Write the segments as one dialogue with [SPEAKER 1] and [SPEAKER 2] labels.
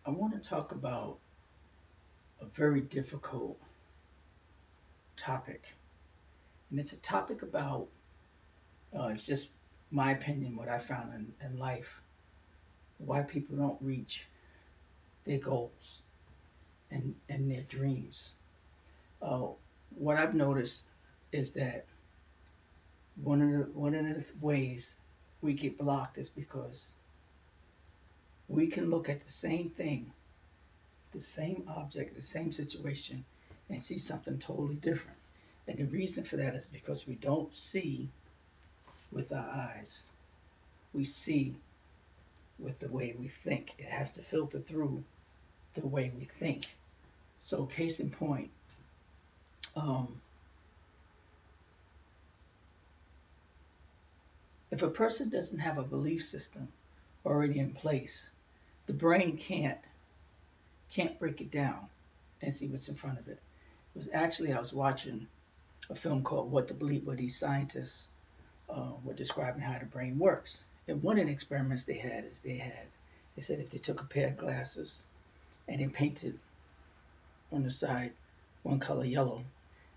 [SPEAKER 1] I want to talk about a very difficult topic. And it's a topic about, it's just my opinion, what I found in life, why people don't reach their goals and their dreams. Uh, what I've noticed is that one of the ways we get blocked is because we can look at the same thing, the same object, the same situation, and see something totally different. And the reason for that is because we don't see with our eyes. We see with the way we think. It has to filter through the way we think. So, case in point, um, if a person doesn't have a belief system already in place, the brain can't break it down and see what's in front of it. It was actually I was watching a film called What to Believe, where these scientists were describing how the brain works. And one of the experiments they said if they took a pair of glasses and they painted on the side one color yellow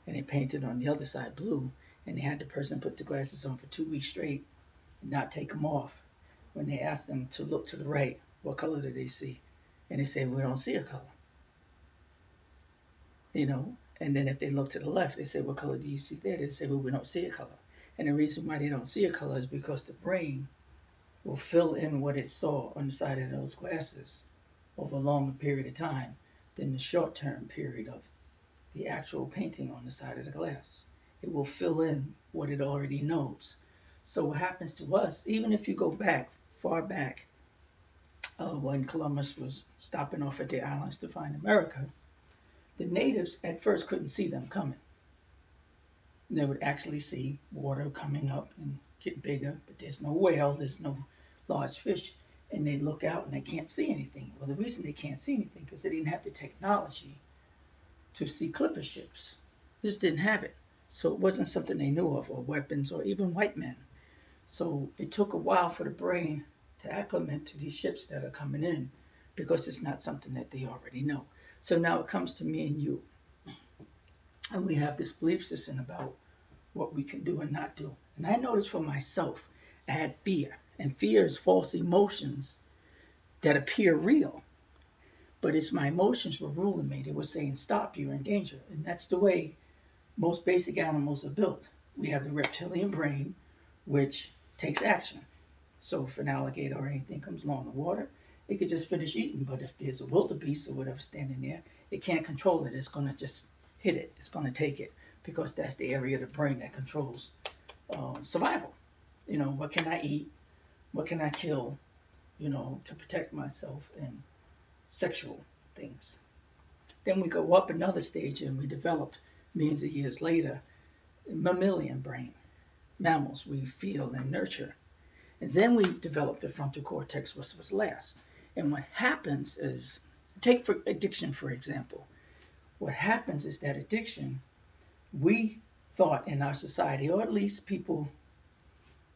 [SPEAKER 1] and they painted on the other side blue, and they had the person put the glasses on for 2 weeks straight and not take them off. When they asked them to look to the right, what color did they see? And they say, we don't see a color, you know. And then if they look to the left, they say, what color do you see there? They say, well, we don't see a color. And the reason why they don't see a color is because the brain will fill in what it saw on the side of those glasses over a longer period of time than the short-term period of the actual painting on the side of the glass. It will fill in what it already knows. So what happens to us, even if you go back, far back, when Columbus was stopping off at the islands to find America, the natives at first couldn't see them coming. They would actually see water coming up and get bigger, but there's no whale, there's no large fish, and they look out and they can't see anything. Well, the reason they can't see anything is because they didn't have the technology to see clipper ships. They just didn't have it. So it wasn't something they knew of, or weapons, or even white men. So it took a while for the brain to acclimate to these ships that are coming in, because it's not something that they already know. So now it comes to me and you, and we have this belief system about what we can do and not do. And I noticed for myself, I had fear, and fear is false emotions that appear real, but it's my emotions were ruling me. They were saying, stop, you're in danger. And that's the way most basic animals are built. We have the reptilian brain, which takes action. So if an alligator or anything comes along the water, it could just finish eating. But if there's a wildebeest or whatever standing there, it can't control it. It's going to just hit it. It's going to take it, because that's the area of the brain that controls survival. You know, what can I eat? What can I kill? You know, to protect myself and sexual things. Then we go up another stage and we developed millions of years later mammalian brain. Mammals, we feel and nurture. And then we developed the frontal cortex, which was last. And what happens is, take for addiction, for example. What happens is that addiction, we thought in our society, or at least people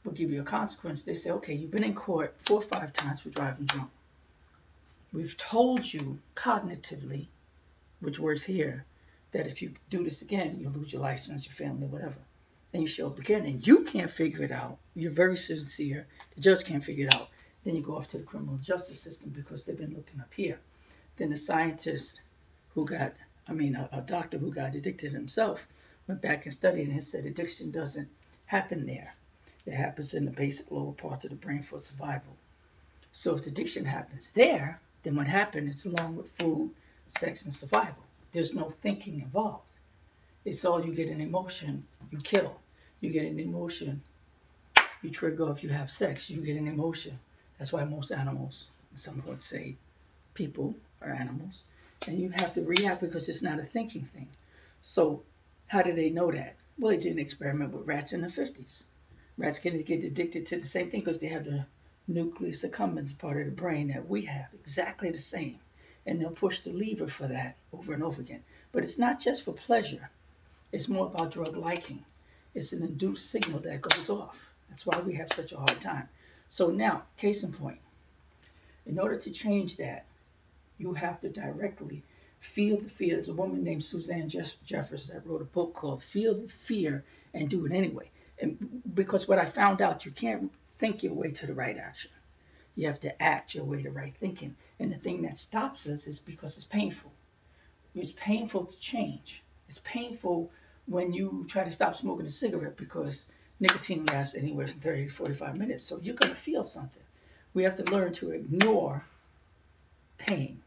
[SPEAKER 1] will give you a consequence. They say, okay, you've been in court 4 or 5 times for driving drunk. We've told you cognitively, which words here, that if you do this again, you'll lose your license, your family, whatever. And you show up again, and you can't figure it out. You're very sincere. The judge can't figure it out. Then you go off to the criminal justice system because they've been looking up here. Then the scientist a doctor who got addicted himself, went back and studied and said addiction doesn't happen there. It happens in the basic lower parts of the brain for survival. So if addiction happens there, then what happens is along with food, sex, and survival. There's no thinking involved. It's all you get an emotion, you kill. You get an emotion, you trigger if you have sex, you get an emotion. That's why most animals, some would say people are animals, and you have to react because it's not a thinking thing. So how did they know that? Well, they did an experiment with rats in the 50s. Rats can get addicted to the same thing because they have the nucleus accumbens part of the brain that we have, exactly the same. And they'll push the lever for that over and over again. But it's not just for pleasure. It's more about drug liking. It's an induced signal that goes off. That's why we have such a hard time. So now, case in point, in order to change that, You have to directly feel the fear. There's a woman named Suzanne Jeffers that wrote a book called Feel the Fear and Do It Anyway. And because what I found out, you can't think your way to the right action. You have to act your way to right thinking. And the thing that stops us is because it's painful. It's painful to change. It's painful when you try to stop smoking a cigarette because nicotine lasts anywhere from 30 to 45 minutes. So you're going to feel something. We have to learn to ignore pain,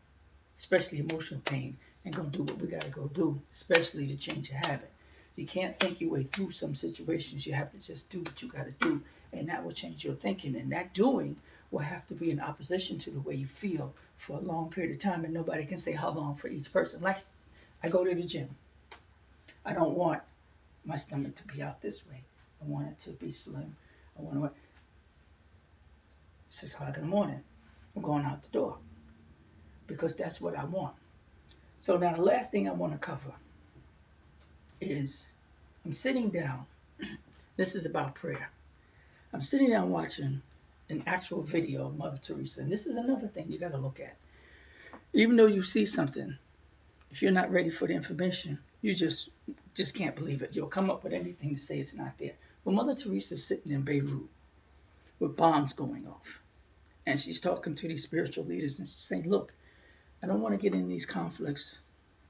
[SPEAKER 1] especially emotional pain, and go do what we got to go do, especially to change a habit. You can't think your way through some situations. You have to just do what you got to do, and that will change your thinking. And that doing will have to be in opposition to the way you feel for a long period of time, and nobody can say how long for each person. Like, I go to the gym. I don't want my stomach to be out this way. I want it to be slim. I want to. 6 o'clock in the morning, I'm going out the door because that's what I want. So now the last thing I want to cover is I'm sitting down. This is about prayer. I'm sitting down watching an actual video of Mother Teresa. And this is another thing you got to look at. Even though you see something, if you're not ready for the information, you just can't believe it. You'll come up with anything to say it's not there. Well, Mother Teresa's sitting in Beirut with bombs going off. And she's talking to these spiritual leaders and she's saying, look, I don't want to get in these conflicts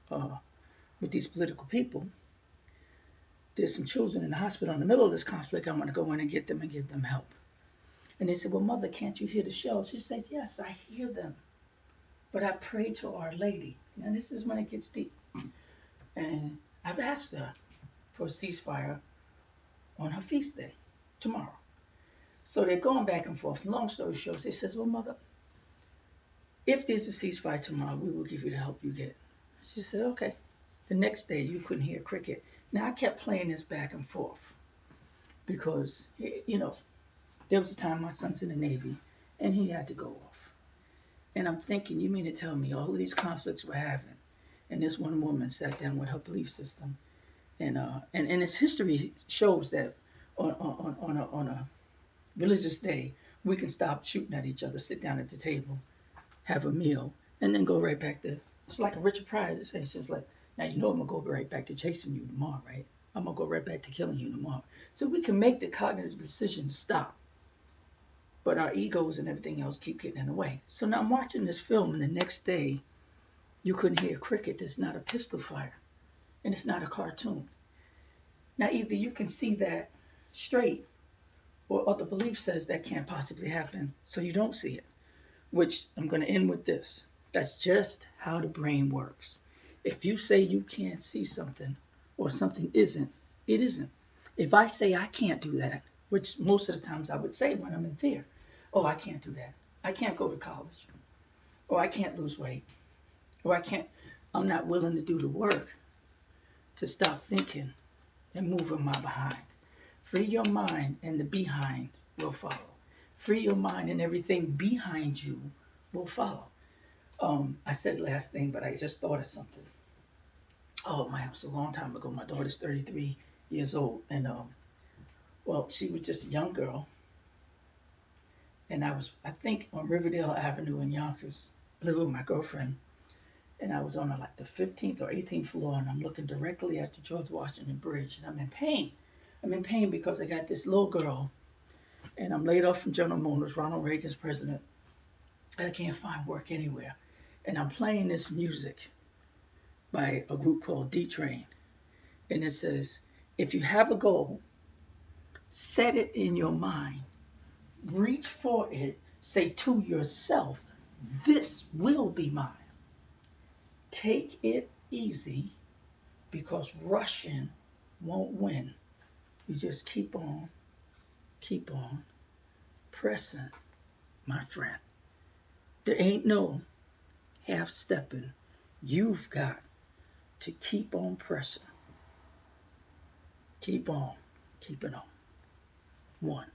[SPEAKER 1] with these political people. There's some children in the hospital in the middle of this conflict. I want to go in and get them and give them help. And they said, well, Mother, can't you hear the shells? She said, yes, I hear them. But I pray to Our Lady. Now, this is when it gets deep. And I've asked her for a ceasefire on her feast day, tomorrow. So they're going back and forth. Long story short, she says, well, Mother, if there's a ceasefire tomorrow, we will give you the help you get. She said, okay. The next day, you couldn't hear cricket. Now, I kept playing this back and forth because, there was a time my son's in the Navy and he had to go off. And I'm thinking, you mean to tell me all of these conflicts we're having, and this one woman sat down with her belief system, and its history shows that on a religious day, we can stop shooting at each other, sit down at the table, have a meal, and then go right back to, it's like a Richard Pryor that says, just like, now you know I'm going to go right back to chasing you tomorrow, right? I'm going to go right back to killing you tomorrow. So we can make the cognitive decision to stop. But our egos and everything else keep getting in the way. So now I'm watching this film, and the next day, you couldn't hear cricket. There's not a pistol fire, and it's not a cartoon. Now, either you can see that straight, or the belief says that can't possibly happen, so you don't see it. Which, I'm going to end with this. That's just how the brain works. If you say you can't see something, or something isn't, it isn't. If I say I can't do that, which most of the times I would say when I'm in fear, oh, I can't do that. I can't go to college. Or I can't lose weight. Or I'm not willing to do the work to stop thinking and moving my behind. Free your mind and the behind will follow. Free your mind and everything behind you will follow. I said last thing, but I just thought of something. Oh man, it was a long time ago. My daughter's 33 years old. And she was just a young girl. And I think, on Riverdale Avenue in Yonkers, living with my girlfriend. And I was on like the 15th or 18th floor, and I'm looking directly at the George Washington Bridge, and I'm in pain. I'm in pain because I got this little girl, and I'm laid off from General Motors, Ronald Reagan's president, and I can't find work anywhere. And I'm playing this music by a group called D-Train. And it says, if you have a goal, set it in your mind. Reach for it. Say to yourself, this will be mine. Take it easy because rushing won't win. You just keep on pressing, my friend. There ain't no half-stepping. You've got to keep on pressing. Keep on keeping on. 1.